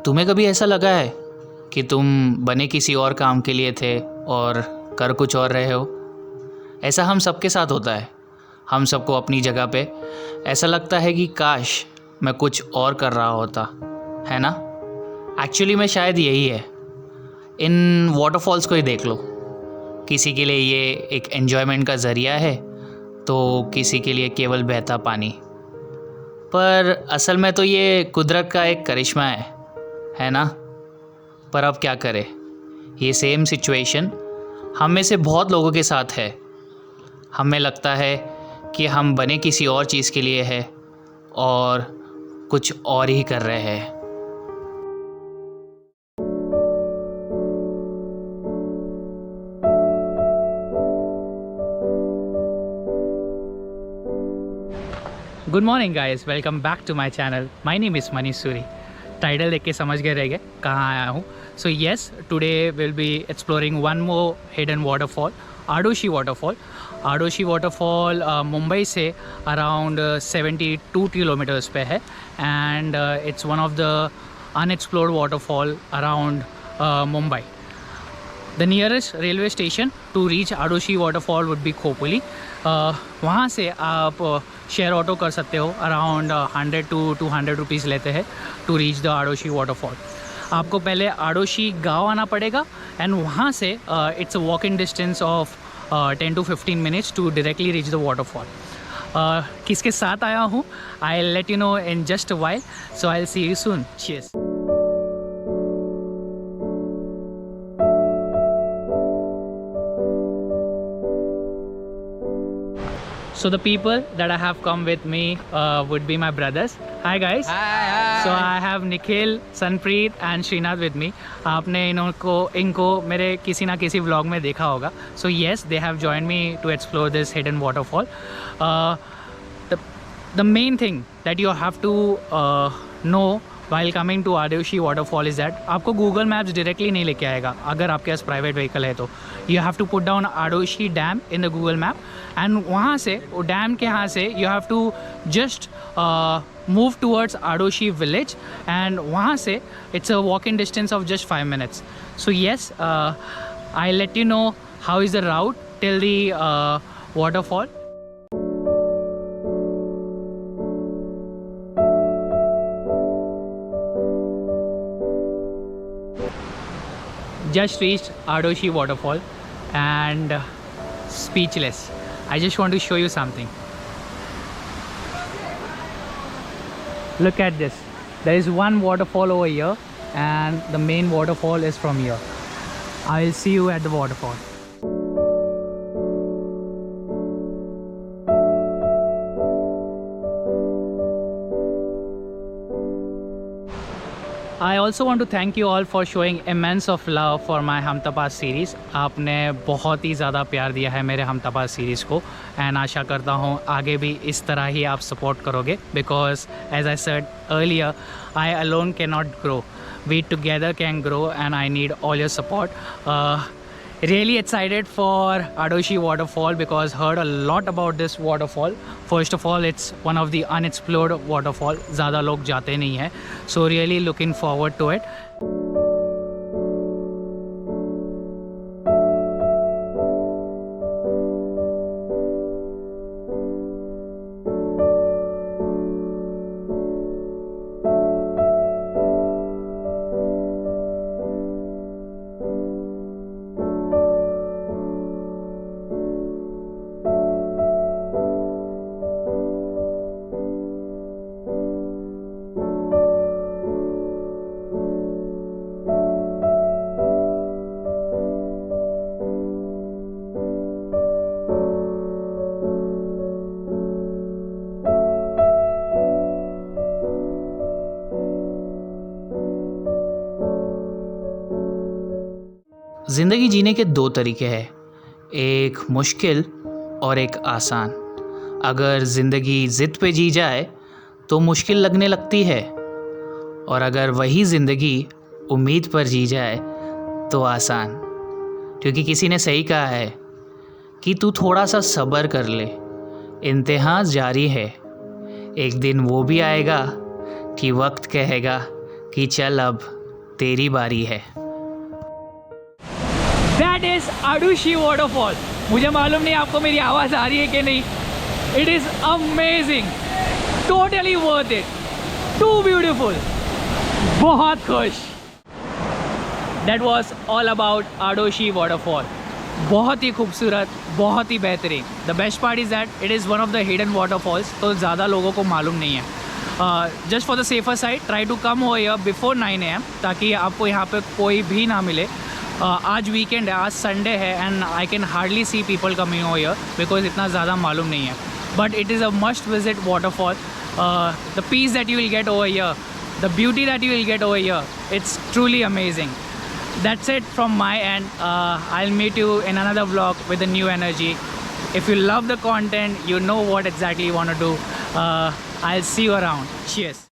तुम्हें कभी ऐसा लगा है कि तुम बने किसी और काम के लिए थे और कर कुछ और रहे हो? ऐसा हम सबके साथ होता है। हम सबको अपनी जगह पे ऐसा लगता है कि काश मैं कुछ और कर रहा होता, है ना? एक्चुअली में शायद यही है। इन वाटरफॉल्स को ही देख लो। किसी के लिए ये एक एन्जॉयमेंट का ज़रिया है तो किसी के लिए केवल बहता पानी। पर असल में तो ये कुदरत का एक करिश्मा है ना? पर अब क्या करें, ये सेम सिचुएशन हम में से बहुत लोगों के साथ है। हमें लगता है कि हम बने किसी और चीज़ के लिए है और कुछ और ही कर रहे हैं। Good morning guys, welcome back to my channel. My name is Manish Suri. Title देख के समझ गए रहेंगे कहाँ आया हूँ। So yes, today will be exploring one more hidden waterfall, Adoshi waterfall. Adoshi waterfall Mumbai से अराउंड 72 किलोमीटर्स पे है and it's one of the unexplored waterfall around Mumbai. The nearest railway station to reach Adoshi waterfall would be Khopoli. वहाँ से आप share auto कर सकते हो। Around 100 to 200 rupees लेते हैं to reach the Adoshi waterfall. आपको पहले आडोशी गांव आना पड़ेगा एंड वहाँ से it's a walking distance of 10 to 15 minutes to directly reach the waterfall. किसके साथ आया हूँ I let you know in just a while, so I will see you soon. Cheers. So the people that I have come with me would be my brothers. Hi guys. Hi. So I have Nikhil, Sanpreet and Srinath with me. आपने इनको मेरे किसी ना किसी vlog में देखा होगा. So yes, they have joined me to explore this hidden waterfall. The main thing that you have to know while coming to Adoshi waterfall is that आपको गूगल मैप्स डायरेक्टली नहीं लेके आएगा अगर आपके पास प्राइवेट व्हीकल है तो। You have to put down Adoshi dam in the Google map and वहाँ से वो डैम के यहाँ से you have to just move towards Adoshi village and वहाँ से it's a walking distance of just 5 minutes. So yes, I let you know how is the route till the waterfall. Just reached Adoshi waterfall and speechless. I just want to show you something. Look at this. There is one waterfall over here and the main waterfall is from here. I'll see you at the waterfall. I also want to thank you all for showing immense of love for my हम तपास series. आपने बहुत ही ज़्यादा प्यार दिया है मेरे हम तपास सीरीज़ को एंड आशा करता हूँ आगे भी इस तरह ही आप सपोर्ट करोगे because as I said earlier, I alone can not grow, we together can grow and I need all your support. Really excited for Adoshi waterfall because heard a lot about this waterfall. First of all, it's one of the unexplored waterfall. ज़्यादा लोग जाते नहीं हैं. So really looking forward to it. ज़िंदगी जीने के 2 तरीके हैं, एक मुश्किल और एक आसान. अगर ज़िंदगी ज़िद पे जी जाए तो मुश्किल लगने लगती है और अगर वही ज़िंदगी उम्मीद पर जी जाए तो आसान. क्योंकि किसी ने सही कहा है कि तू थोड़ा सा सब्र कर ले, इम्तिहान जारी है. एक दिन वो भी आएगा कि वक्त कहेगा कि चल अब तेरी बारी है। That is Adushi waterfall. मुझे मालूम नहीं आपको मेरी आवाज़ आ रही है कि नहीं। It is amazing, totally worth it, too beautiful. बहुत खुश। That was all about Adoshi waterfall. बहुत ही खूबसूरत, बहुत ही बेहतरीन। The best part is that it is one of the hidden waterfalls, तो ज़्यादा लोगों को मालूम नहीं है। Just for the safer side try to come हो हियर बिफोर 9 AM ताकि आपको यहाँ पे कोई भी ना मिले। आज वीकेंड है, आज संडे है and I can hardly see people coming हो हियर बिकॉज इतना ज़्यादा मालूम नहीं है। But it is a must visit waterfall. The peace that you will get over here, the beauty that you will get over here, it's truly amazing. That's it from my end. I'll meet you in another vlog with a new energy. If you love the content, you know what exactly you want to do. I'll see you around. Cheers.